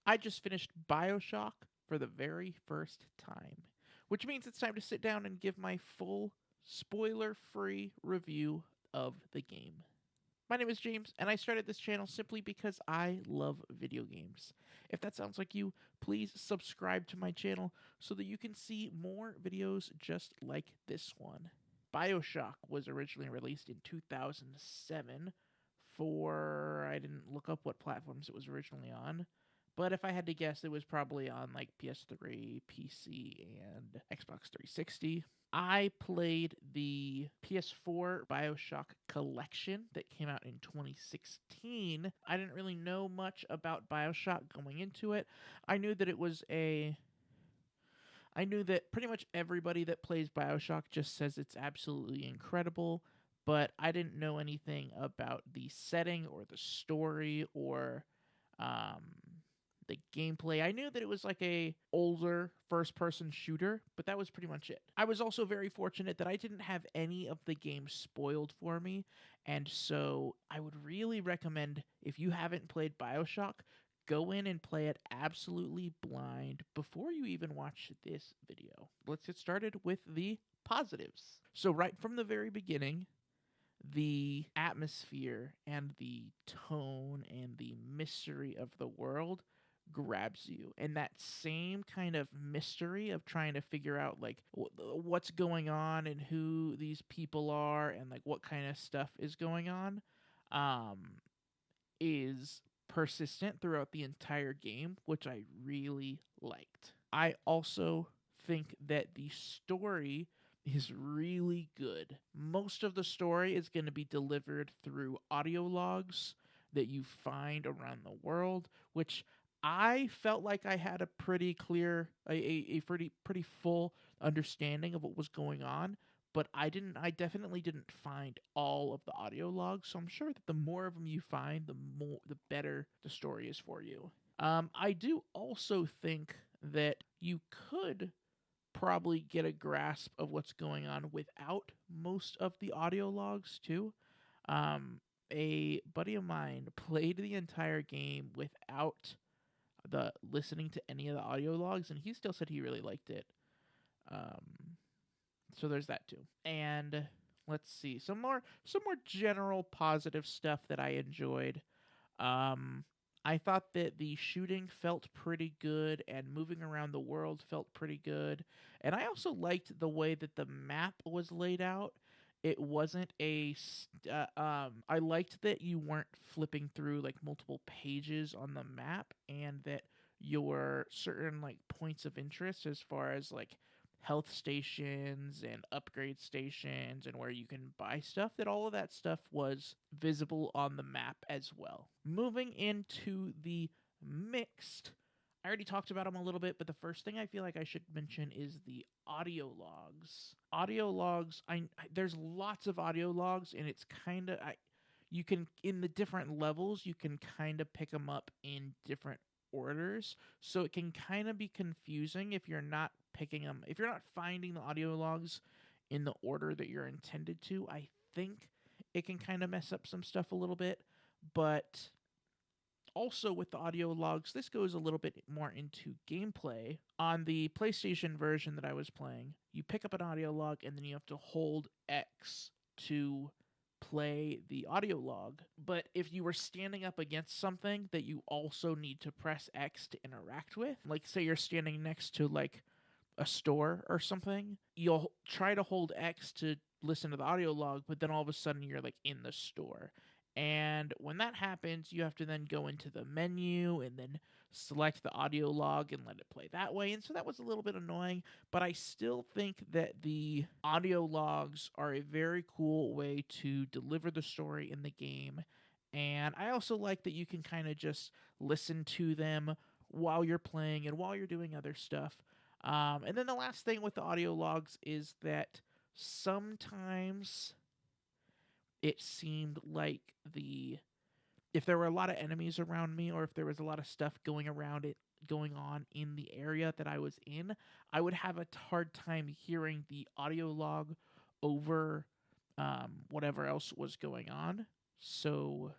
I just finished Bioshock for the very first time, which means it's time to sit down and give my full, spoiler free review of the game. My name is James, and I started this channel simply because I love video games. If that sounds like you, please subscribe to my channel so that you can see more videos just like this one. Bioshock was originally released in 2007 for, I didn't look up what platforms it was originally on, but if I had to guess, it was probably on like PS3, PC, and Xbox 360. I played the PS4 Bioshock collection that came out in 2016. I didn't really know much about Bioshock going into it. I knew that it was a I knew that pretty much everybody that plays Bioshock just says it's absolutely incredible, but I didn't know anything about the setting or the story or um, the gameplay. I knew that it was like a older first person shooter, but that was pretty much it. I was also very fortunate that I didn't have any of the game spoiled for me, and so I would really recommend, if you haven't played BioShock, go in and play it absolutely blind before you even watch this video. Let's get started with the positives. So right from the very beginning, the atmosphere and the tone and the mystery of the world grabs you, and that same kind of mystery of trying to figure out like what's going on and who these people are and like what kind of stuff is going on um is persistent throughout the entire game, which I really liked. I also think that the story is really good. Most of the story is going to be delivered through audio logs that you find around the world, which I felt like I had a pretty clear, a pretty full understanding of what was going on, but I definitely didn't find all of the audio logs, so I'm sure that the more of them you find, the better the story is for you. I do also think that you could probably get a grasp of what's going on without most of the audio logs too. Um, a buddy of mine played the entire game without the listening to any of the audio logs, and he still said he really liked it. Um, so there's that too. And let's see some more general positive stuff that I enjoyed. Um, I thought that the shooting felt pretty good and moving around the world felt pretty good. And I also liked the way that the map was laid out. It wasn't I liked that you weren't flipping through like multiple pages on the map, and that your certain like points of interest as far as like health stations and upgrade stations and where you can buy stuff, that all of that stuff was visible on the map as well. Moving into the mixed, I already talked about them a little bit, but the first thing I feel like I should mention is the audio logs. Audio logs, there's lots of audio logs, and it's kind of you can, in the different levels, you can kind of pick them up in different orders, so it can kind of be confusing if you're not picking them, if you're not finding the audio logs in the order that you're intended to. I think it can kind of mess up some stuff a little bit, but also with the audio logs, this goes a little bit more into gameplay. On the PlayStation version that I was playing, you pick up an audio log and then you have to hold X to play the audio log. But if you were standing up against something that you also need to press X to interact with, like say you're standing next to like a store or something, you'll try to hold X to listen to the audio log, but then all of a sudden you're like in the store. And when that happens, you have to then go into the menu and then select the audio log and let it play that way. And so that was a little bit annoying, but I still think that the audio logs are a very cool way to deliver the story in the game. And I also like that you can kind of just listen to them while you're playing and while you're doing other stuff. And then the last thing with the audio logs is that sometimes it seemed like if there were a lot of enemies around me, or if there was a lot of stuff going on in the area that I was in, I would have a hard time hearing the audio log over whatever else was going on. So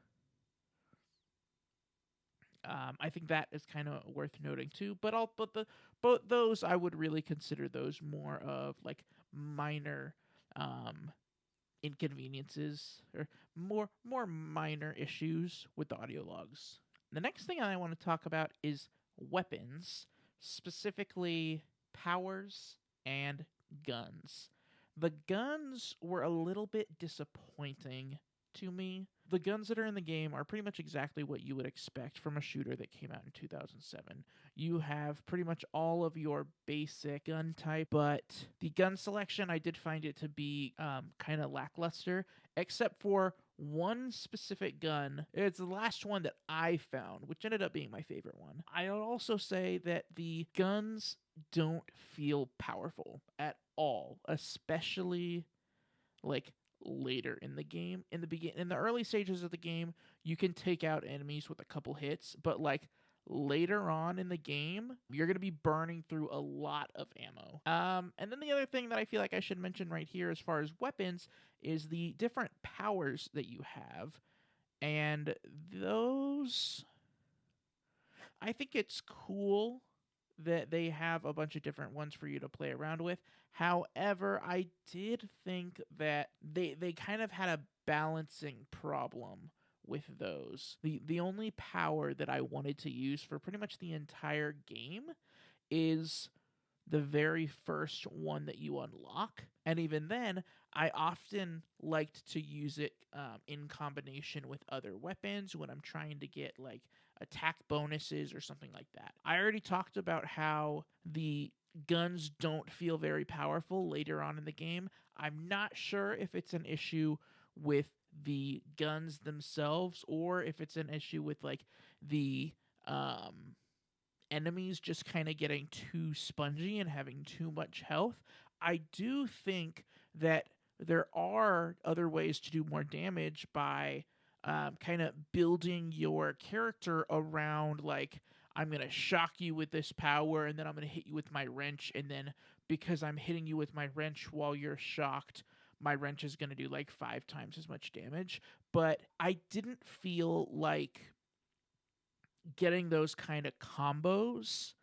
I think that is kind of worth noting too. But those I would really consider those more of like minor um, inconveniences or more minor issues with the audio logs. The next thing I want to talk about is weapons, specifically powers and guns. The guns were a little bit disappointing to me. The guns that are in the game are pretty much exactly what you would expect from a shooter that came out in 2007. You have pretty much all of your basic gun type, but the gun selection I did find it to be kind of lackluster, except for one specific gun. It's the last one that I found, which ended up being my favorite one. I'll also say that the guns don't feel powerful at all, especially like later in the game. In the early stages of the game, you can take out enemies with a couple hits, but like later on in the game, you're going to be burning through a lot of ammo. And then the other thing that I feel like I should mention right here as far as weapons is the different powers that you have. And those, I think it's cool that they have a bunch of different ones for you to play around with. However, I did think that they kind of had a balancing problem with those. The only power that I wanted to use for pretty much the entire game is the very first one that you unlock. And even then, I often liked to use it in combination with other weapons when I'm trying to get like attack bonuses or something like that. I already talked about how the guns don't feel very powerful later on in the game. I'm not sure if it's an issue with the guns themselves or if it's an issue with like the enemies just kind of getting too spongy and having too much health. I do think that there are other ways to do more damage by kind of building your character around, like, I'm going to shock you with this power, and then I'm going to hit you with my wrench, and then because I'm hitting you with my wrench while you're shocked, my wrench is going to do like 5 times as much damage. But I didn't feel like getting those kind of combos,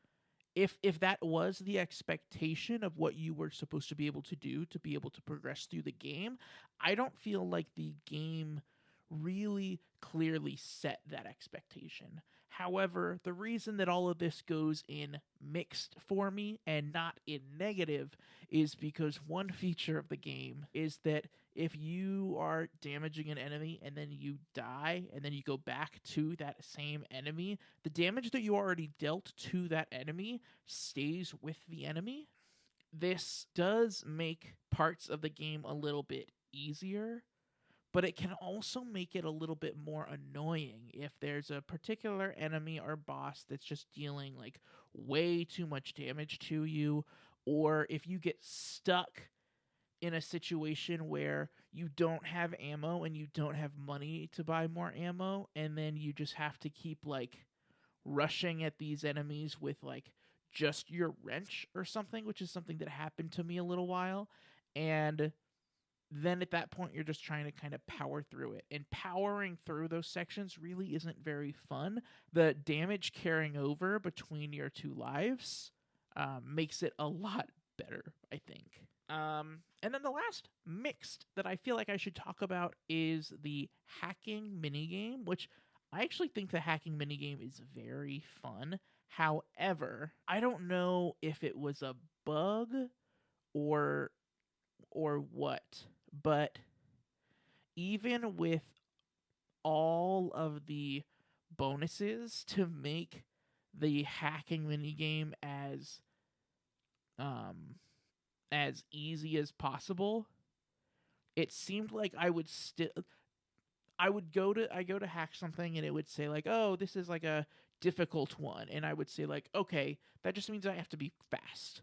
if that was the expectation of what you were supposed to be able to do to be able to progress through the game, I don't feel like the game really clearly set that expectation. However, the reason that all of this goes in mixed for me and not in negative is because one feature of the game is that if you are damaging an enemy and then you die and then you go back to that same enemy, the damage that you already dealt to that enemy stays with the enemy. This does make parts of the game a little bit easier, but it can also make it a little bit more annoying if there's a particular enemy or boss that's just dealing like way too much damage to you, or if you get stuck in a situation where you don't have ammo and you don't have money to buy more ammo, and then you just have to keep like rushing at these enemies with like just your wrench or something, which is something that happened to me a little while. And then at that point you're just trying to kind of power through it, and powering through those sections really isn't very fun. The damage carrying over between your 2 lives makes it a lot better, I think. And then the last mixed that I feel like I should talk about is the hacking minigame, which I actually think the hacking minigame is very fun. However, I don't know if it was a bug or what, but even with all of the bonuses to make the hacking minigame as easy as possible, it seemed like I go to hack something and it would say like, oh, this is like a difficult one, and I would say like, okay, that just means I have to be fast.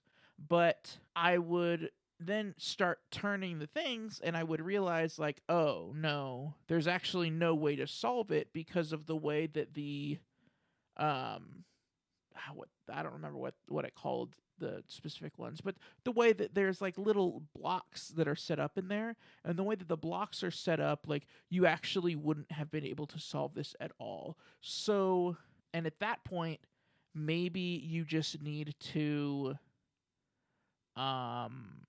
But I would then start turning the things and I would realize like, oh no, there's actually no way to solve it because of the way that the what I don't remember what it called, the specific ones, but the way that there's like little blocks that are set up in there, and the way that the blocks are set up, like you actually wouldn't have been able to solve this at all. So And at that point, maybe you just need to um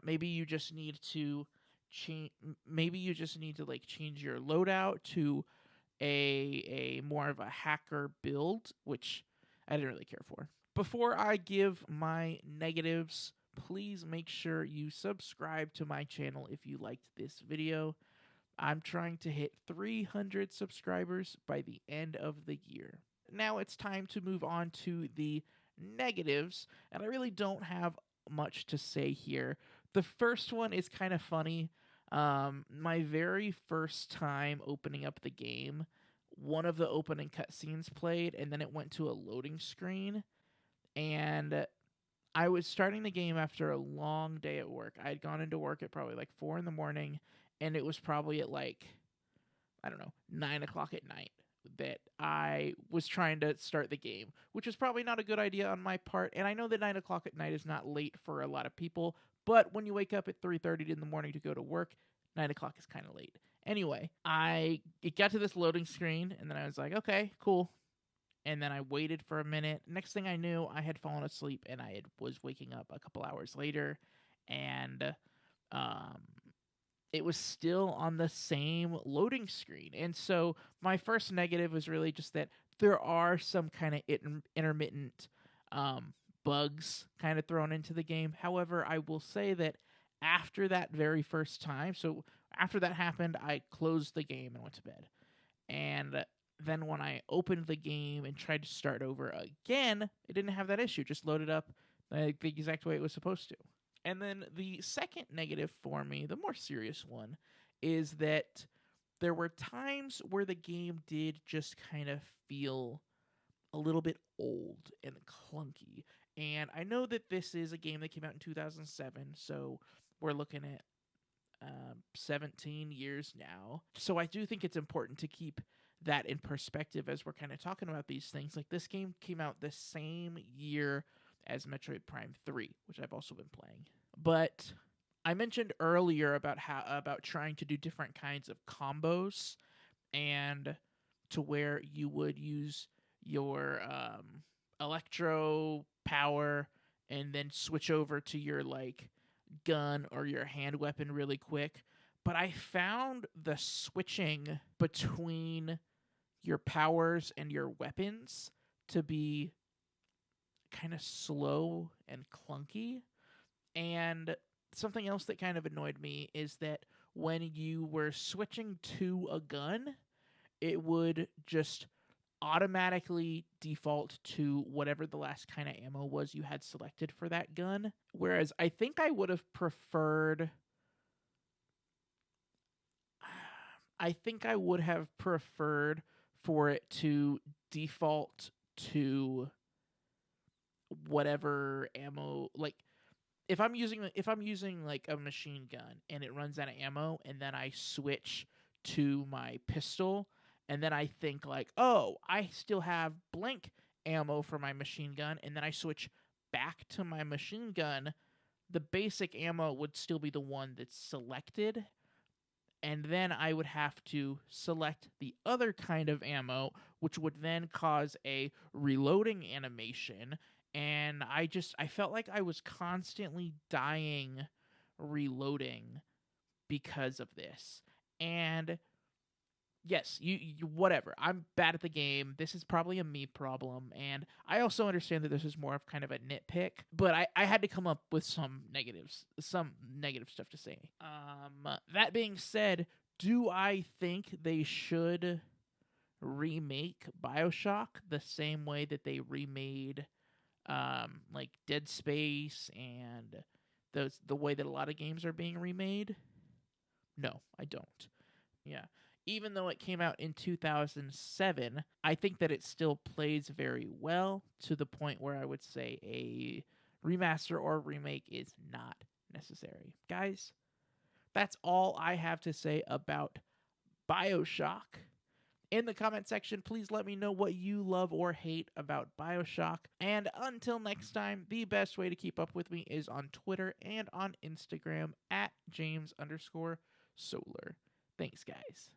maybe you just need to change maybe you just need to like change your loadout to a more of a hacker build, which I didn't really care for. Before I give my negatives, please make sure you subscribe to my channel if you liked this video. I'm trying to hit 300 subscribers by the end of the year. Now it's time to move on to the negatives, and I really don't have much to say here. The first one is kind of funny. My very first time opening up the game, one of the opening cutscenes played, and then it went to a loading screen, and I was starting the game after a long day at work. I had gone into work at probably like 4 in the morning, and it was probably at like, I don't know, 9 o'clock at night that I was trying to start the game, which was probably not a good idea on my part. And I know that 9 o'clock at night is not late for a lot of people, but when you wake up at 3:30 in the morning to go to work, 9 o'clock is kind of late. Anyway, it got to this loading screen, and then I was like, okay, cool. And then I waited for a minute. Next thing I knew, I had fallen asleep, and was waking up a couple hours later, and um, it was still on the same loading screen. And so my first negative was really just that there are some kind of intermittent bugs kind of thrown into the game. However, I will say that after that very first time, so after that happened, I closed the game and went to bed. And then when I opened the game and tried to start over again, it didn't have that issue. Just loaded up the exact way it was supposed to. And then the second negative for me, the more serious one, is that there were times where the game did just kind of feel a little bit old and clunky. And I know that this is a game that came out in 2007, so we're looking at 17 years now. So I do think it's important to keep that in perspective as we're kind of talking about these things. Like, this game came out the same year as Metroid Prime 3, which I've also been playing. But I mentioned earlier about trying to do different kinds of combos, and to where you would use your electro power and then switch over to your like gun or your hand weapon really quick. But I found the switching between your powers and your weapons to be kind of slow and clunky. And something else that kind of annoyed me is that when you were switching to a gun, it would just automatically default to whatever the last kind of ammo was you had selected for that gun. Whereas I think I would have preferred. I think I would have preferred for it to default to whatever ammo, like if I'm using like a machine gun and it runs out of ammo, and then I switch to my pistol, and then I think like, oh, I still have blank ammo for my machine gun, and then I switch back to my machine gun, the basic ammo would still be the one that's selected, and then I would have to select the other kind of ammo, which would then cause a reloading animation. And I felt like I was constantly dying reloading because of this. And yes, you whatever. I'm bad at the game. This is probably a me problem, and I also understand that this is more of kind of a nitpick. But I had to come up with some negative stuff to say. That being said, do I think they should remake Bioshock the same way that they remade like Dead Space and the way that a lot of games are being remade? No, I don't. Yeah. Even though it came out in 2007, I think that it still plays very well, to the point where I would say a remaster or remake is not necessary. Guys, that's all I have to say about Bioshock. In the comment section, please let me know what you love or hate about Bioshock. And until next time, the best way to keep up with me is on Twitter and on Instagram at James_Solar. Thanks, guys.